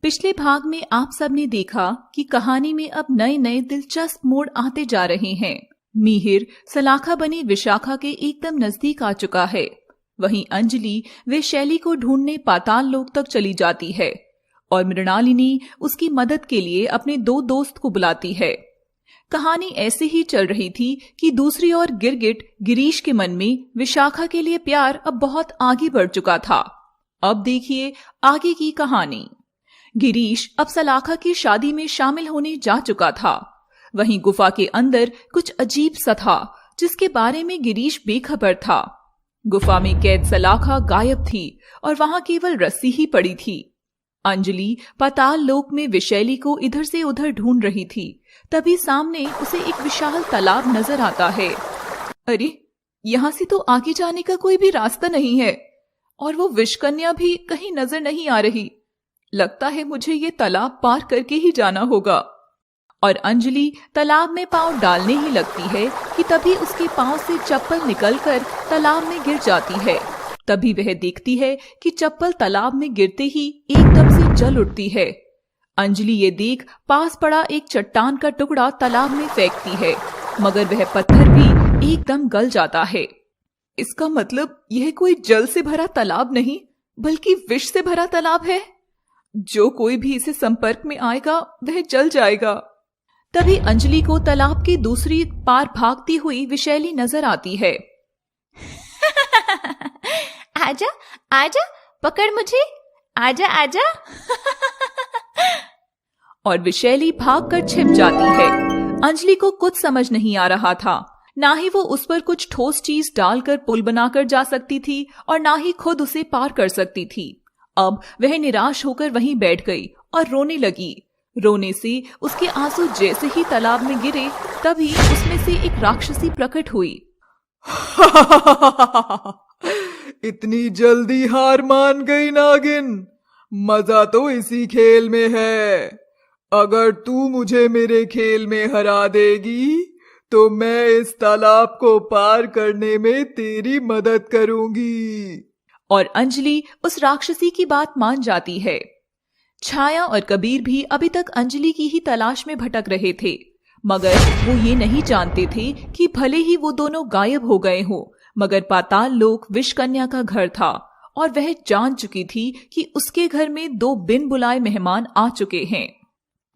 पिछले भाग में आप सबने देखा कि कहानी में अब नए नए दिलचस्प मोड़ आते जा रहे हैं। मिहिर सलाखा बनी विशाखा के एकदम नजदीक आ चुका है। वहीं अंजलि वे शैली को ढूंढने पाताल लोक तक चली जाती है और मृणालिनी उसकी मदद के लिए अपने दो दोस्त को बुलाती है। कहानी ऐसे ही चल रही थी कि दूसरी ओर गिरगिट गिरीश के मन में विशाखा के लिए प्यार अब बहुत आगे बढ़ चुका था। अब देखिए आगे की कहानी। गिरीश अब सलाखा की शादी में शामिल होने जा चुका था। वहीं गुफा के अंदर कुछ अजीब सा था जिसके बारे में गिरीश बेखबर था। गुफा में कैद सलाखा गायब थी और वहां केवल रस्सी ही पड़ी थी। अंजलि पाताल लोक में विशैली को इधर से उधर ढूंढ रही थी। तभी सामने उसे एक विशाल तालाब नजर आता है। अरे, यहाँ से तो आगे जाने का कोई भी रास्ता नहीं है और वो विषकन्या भी कहीं नजर नहीं आ रही। लगता है मुझे ये तालाब पार करके ही जाना होगा। और अंजलि तालाब में पांव डालने ही लगती है कि तभी उसके पांव से चप्पल निकलकर तालाब में गिर जाती है। तभी वह देखती है कि चप्पल तालाब में गिरते ही एकदम से जल उठती है। अंजलि ये देख पास पड़ा एक चट्टान का टुकड़ा तालाब में फेंकती है, मगर वह पत्थर भी एकदम गल जाता है। इसका मतलब यह कोई जल से भरा तालाब नहीं बल्कि विष से भरा तालाब है। जो कोई भी इसे संपर्क में आएगा वह जल जाएगा। तभी अंजलि को तालाब के दूसरी पार भागती हुई विशैली नजर आती है। आजा आजा, पकड़ मुझे, आजा आजा। और विशैली भागकर छिप जाती है। अंजलि को कुछ समझ नहीं आ रहा था। ना ही वो उस पर कुछ ठोस चीज डालकर पुल बनाकर जा सकती थी और ना ही खुद उसे पार कर सकती थी। अब वह निराश होकर वहीं बैठ गई और रोने लगी। रोने से उसके आंसू जैसे ही तालाब में गिरे तभी उसमें से एक राक्षसी प्रकट हुई। इतनी जल्दी हार मान गई नागिन, मजा तो इसी खेल में है। अगर तू मुझे मेरे खेल में हरा देगी तो मैं इस तालाब को पार करने में तेरी मदद करूंगी। और अंजलि उस राक्षसी की बात मान जाती है। छाया और कबीर भी अभी तक अंजलि की ही तलाश में भटक रहे थे, मगर वो ये नहीं जानते थे कि भले ही वो दोनों गायब हो गए हों, मगर पाताल लोक विषकन्या का घर था और वह जान चुकी थी कि उसके घर में दो बिन बुलाए मेहमान आ चुके हैं।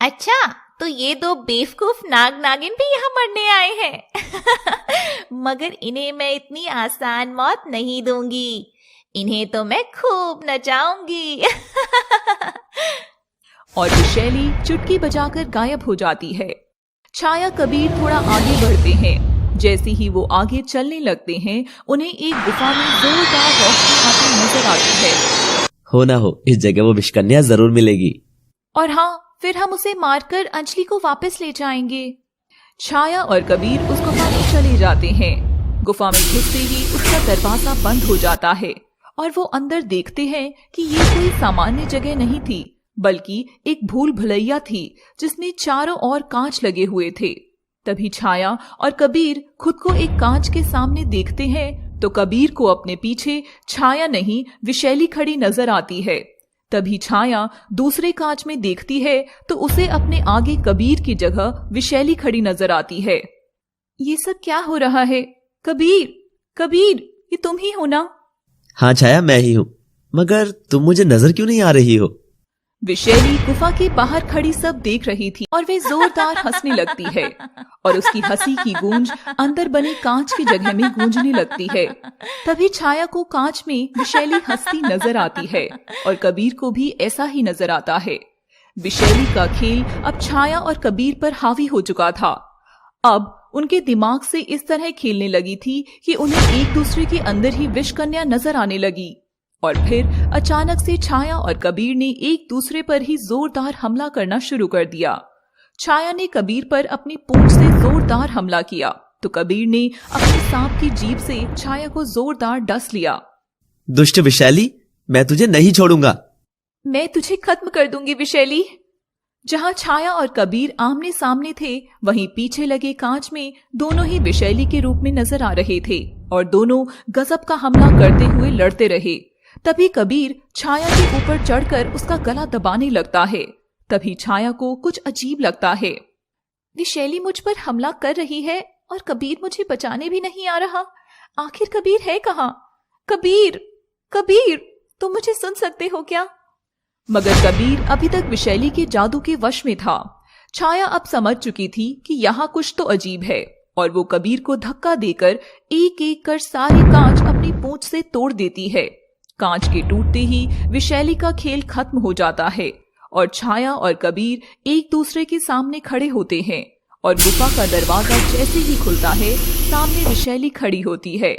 अच्छा, तो ये दो बेवकूफ नाग नागिन भी यहाँ मरने आए हैं। मगर इन्हें मैं इतनी आसान मौत नहीं दूंगी। इन्हें तो मैं खूब नचाऊंगी। और विशैली चुटकी बजाकर गायब हो जाती है। छाया कबीर थोड़ा आगे बढ़ते हैं। जैसे ही वो आगे चलने लगते हैं उन्हें एक गुफा में जोरदार रोशनी आती नजर आती है। हो ना हो, इस जगह वो विषकन्या जरूर मिलेगी। और हाँ, फिर हम उसे मारकर अंजलि को वापस ले जाएंगे। छाया और कबीर उस गुफा में चले जाते हैं। गुफा में घुसते ही उसका दरवाजा बंद हो जाता है और वो अंदर देखते हैं कि ये कोई सामान्य जगह नहीं थी बल्कि एक भूल भुलैया थी जिसमें चारों ओर कांच लगे हुए थे। तभी छाया और कबीर खुद को एक कांच के सामने देखते हैं तो कबीर को अपने पीछे छाया नहीं विशैली खड़ी नजर आती है। तभी छाया दूसरे कांच में देखती है तो उसे अपने आगे कबीर की जगह विशैली खड़ी नजर आती है। ये सब क्या हो रहा है? कबीर, कबीर, ये तुम ही हो ना? हाँ छाया, मैं ही हूँ, मगर तुम मुझे नजर क्यों नहीं आ रही हो? विशैली गुफा के बाहर खड़ी सब देख रही थी और वे जोरदार हंसने लगती है और उसकी हंसी की गूंज अंदर बने कांच की जगह में गूंजने लगती है। तभी छाया को कांच में विशैली हंसती नजर आती है और कबीर को भी ऐसा ही नजर आता है। विशैली का खेल अब छाया और कबीर पर हावी हो चुका था। अब उनके दिमाग से इस तरह खेलने लगी थी कि उन्हें एक दूसरे के अंदर ही विषकन्या नजर आने लगी। और फिर अचानक से छाया और कबीर ने एक दूसरे पर ही जोरदार हमला करना शुरू कर दिया। छाया ने कबीर पर अपनी पूंछ से जोरदार हमला किया तो कबीर ने अपनी सांप की जीभ से छाया को जोरदार डस लिया। दुष्ट विशैली, मैं तुझे नहीं छोड़ूंगा। मैं तुझे खत्म कर दूंगी विशैली। जहां छाया और कबीर आमने सामने थे वहीं पीछे लगे कांच में दोनों ही विशैली के रूप में नजर आ रहे थे और दोनों गजब का हमला करते हुए लड़ते रहे। तभी कबीर छाया के ऊपर चढ़कर उसका गला दबाने लगता है। तभी छाया को कुछ अजीब लगता है। विशैली मुझ पर हमला कर रही है और कबीर मुझे बचाने भी नहीं आ रहा। आखिर कबीर है कहाँ? कबीर, कबीर, तुम मुझे सुन सकते हो क्या? मगर कबीर अभी तक विशैली के जादू के वश में था। छाया अब समझ चुकी थी कि यहाँ कुछ तो अजीब है और वो कबीर को धक्का देकर एक एक कर सारे कांच अपनी पूंछ से तोड़ देती है। कांच के टूटते ही विशैली का खेल खत्म हो जाता है और छाया और कबीर एक दूसरे के सामने खड़े होते हैं और गुफा का दरवाजा जैसे ही खुलता है सामने विशैली खड़ी होती है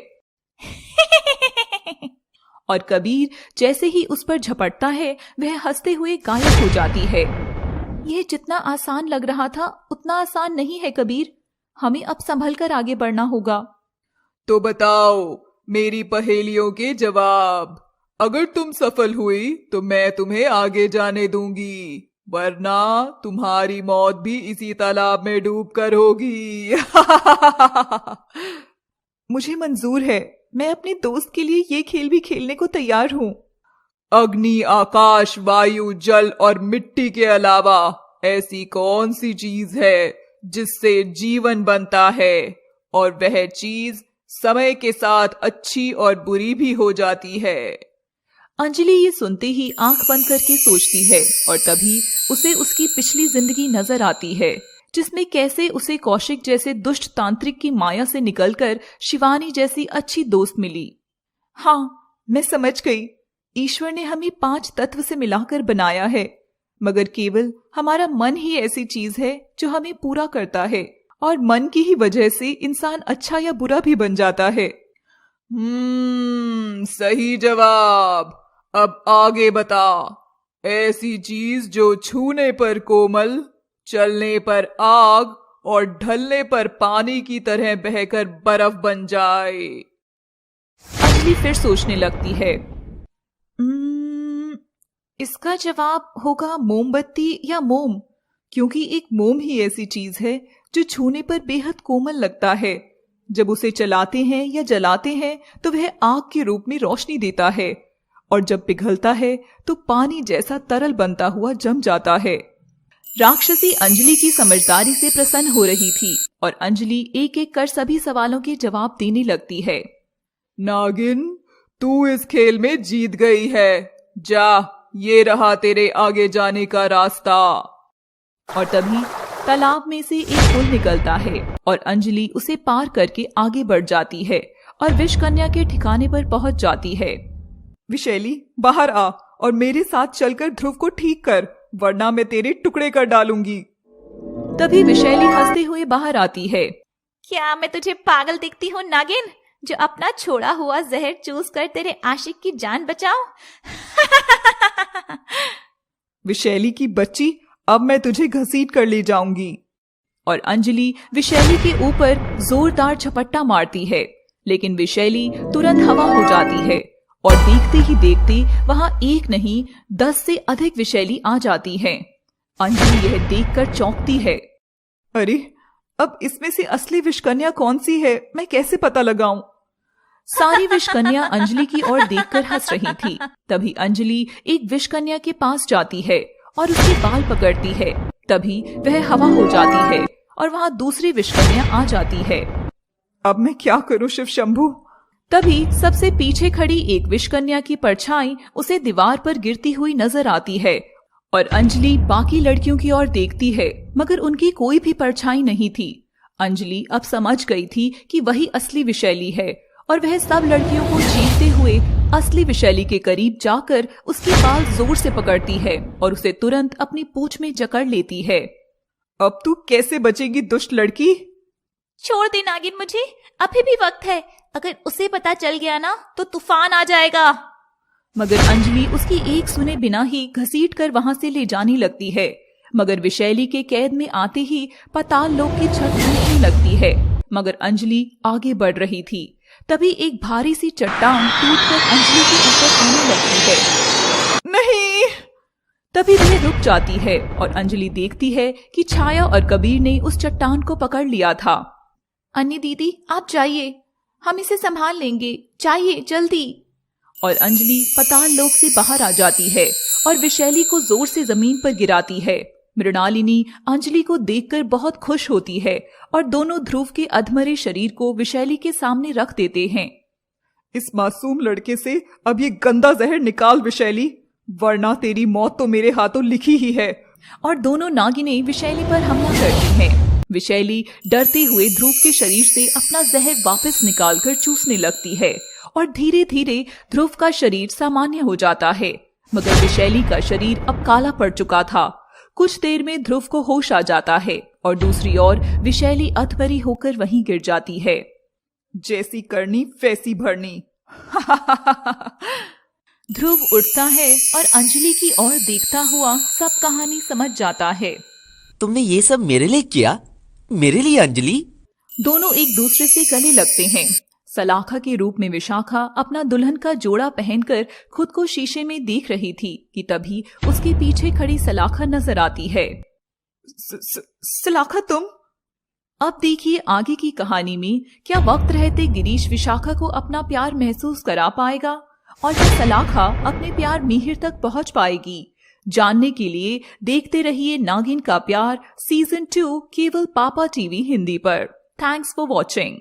और कबीर जैसे ही उस पर झपटता है वह हंसते हुए गायब हो जाती है। यह जितना आसान लग रहा था उतना आसान नहीं है कबीर, हमें अब संभल कर आगे बढ़ना होगा। तो बताओ मेरी पहेलियों के जवाब। अगर तुम सफल हुई तो मैं तुम्हें आगे जाने दूंगी, वरना तुम्हारी मौत भी इसी तालाब में डूब कर होगी। मुझे मंजूर है, मैं अपने दोस्त के लिए ये खेल भी खेलने को तैयार हूँ। अग्नि, आकाश, वायु, जल और मिट्टी के अलावा ऐसी कौन सी चीज है जिससे जीवन बनता है और वह चीज समय के साथ अच्छी और बुरी भी हो जाती है? अंजलि ये सुनते ही आंख बंद करके सोचती है और तभी उसे उसकी पिछली जिंदगी नजर आती है जिसमें कैसे उसे कौशिक जैसे दुष्ट तांत्रिक की माया से निकलकर शिवानी जैसी अच्छी दोस्त मिली। हाँ, मैं समझ गई। ईश्वर ने हमें 5 तत्व से मिलाकर बनाया है, मगर केवल हमारा मन ही ऐसी चीज है जो हमें पूरा करता है और मन की ही वजह से इंसान अच्छा या बुरा भी बन जाता है। सही जवाब। अब आगे बता। ऐसी चीज जो छूने पर कोमल, चलने पर आग और ढलने पर पानी की तरह बहकर बर्फ बन जाए। अंजलि फिर सोचने लगती है। इसका जवाब होगा मोमबत्ती या मोम, क्योंकि एक मोम ही ऐसी चीज है जो छूने पर बेहद कोमल लगता है। जब उसे चलाते हैं या जलाते हैं तो वह आग के रूप में रोशनी देता है और जब पिघलता है तो पानी जैसा तरल बनता हुआ जम जाता है। राक्षसी अंजलि की समझदारी से प्रसन्न हो रही थी और अंजलि एक एक कर सभी सवालों के जवाब देने लगती है। नागिन, तू इस खेल में जीत गई है। जा, ये रहा तेरे आगे जाने का रास्ता। और तभी तालाब में से एक पुल निकलता है और अंजलि उसे पार करके आगे बढ़ जाती है और विष कन्या के ठिकाने पर पहुंच जाती है। विशैली, बाहर आ और मेरे साथ चलकर ध्रुव को ठीक कर, वरना मैं तेरे टुकड़े कर डालूंगी। तभी विशैली हंसते हुए बाहर आती है। क्या मैं तुझे पागल दिखती हूँ नागिन, जो अपना छोड़ा हुआ जहर चूस कर तेरे आशिक की जान बचाऊं? विशैली की बच्ची, अब मैं तुझे घसीट कर ले जाऊंगी। और अंजलि विशैली के ऊपर जोरदार झपट्टा मारती है, लेकिन विशैली तुरंत हवा हो जाती है और देखते ही देखते वहां एक नहीं 10 से अधिक विशैली आ जाती हैं। अंजलि यह देखकर चौंकती है। अरे, अब इसमें से असली विषकन्या कौन सी है, मैं कैसे पता लगाऊं? सारी विषकन्या अंजलि की ओर देखकर हंस रही थी। तभी अंजलि एक विषकन्या के पास जाती है और उसके बाल पकड़ती है। तभी वह हवा हो जाती है और वहां दूसरी विषकन्या आ जाती है। अब मैं क्या करूं शिव शंभू? तभी सबसे पीछे खड़ी एक विषकन्या की परछाई उसे दीवार पर गिरती हुई नजर आती है और अंजलि बाकी लड़कियों की ओर देखती है, मगर उनकी कोई भी परछाई नहीं थी। अंजलि अब समझ गई थी कि वही असली विशैली है और वह सब लड़कियों को चीरते हुए असली विशैली के करीब जाकर उसके बाल जोर से पकड़ती है और उसे तुरंत अपनी पूंछ में जकड़ लेती है। अब तू कैसे बचेगी दुष्ट लड़की? छोड़ दे नागिन मुझे, अभी भी वक्त है। अगर उसे पता चल गया ना तो तूफान आ जाएगा। मगर अंजलि उसकी एक सुने बिना ही घसीट कर वहां से ले जाने लगती है। मगर विशैली के कैद में आते ही पाताल लोक की छत टूटने लगती है, मगर अंजलि आगे बढ़ रही थी। तभी एक भारी सी चट्टान टूटकर अंजलि के ऊपर आने लगती है। नहीं! तभी वह रुक जाती है और अंजलि देखती है कि छाया और कबीर ने उस चट्टान को पकड़ लिया था। अन्नी दीदी, आप जाइए, हम इसे संभाल लेंगे, जाइए जल्दी। और अंजलि पताल लोक से बाहर आ जाती है और विशैली को जोर से जमीन पर गिराती है। मृणालिनी अंजलि को देखकर बहुत खुश होती है और दोनों ध्रुव के अधमरे शरीर को विशैली के सामने रख देते हैं। इस मासूम लड़के से अब ये गंदा जहर निकाल विशैली, वरना तेरी मौत तो मेरे हाथों लिखी ही है। और दोनों नागिनें विशैली पर हमला करती हैं। विशैली डरते हुए ध्रुव के शरीर से अपना जहर वापस निकालकर चूसने लगती है और धीरे धीरे ध्रुव का शरीर सामान्य हो जाता है। मगर विशैली का शरीर अब काला पड़ चुका था। कुछ देर में ध्रुव को होश आ जाता है और दूसरी ओर विशैली अधमरी होकर वहीं गिर जाती है। जैसी करनी वैसी भरनी। ध्रुव उठता है और अंजलि की ओर देखता हुआ सब कहानी समझ जाता है। तुमने ये सब मेरे लिए किया? मेरे लिए अंजलि? दोनों एक दूसरे से गले लगते हैं। सलाखा के रूप में विशाखा अपना दुल्हन का जोड़ा पहनकर खुद को शीशे में देख रही थी कि तभी उसके पीछे खड़ी सलाखा नजर आती है। सलाखा तुम? अब देखिए आगे की कहानी में क्या वक्त रहते गिरीश विशाखा को अपना प्यार महसूस करा पाएगा और क्या सलाखा अपने प्यार मिहिर तक पहुंच पाएगी? जानने के लिए देखते रहिए नागिन का प्यार सीजन 2 केवल पापा टीवी हिंदी पर। Thanks for watching.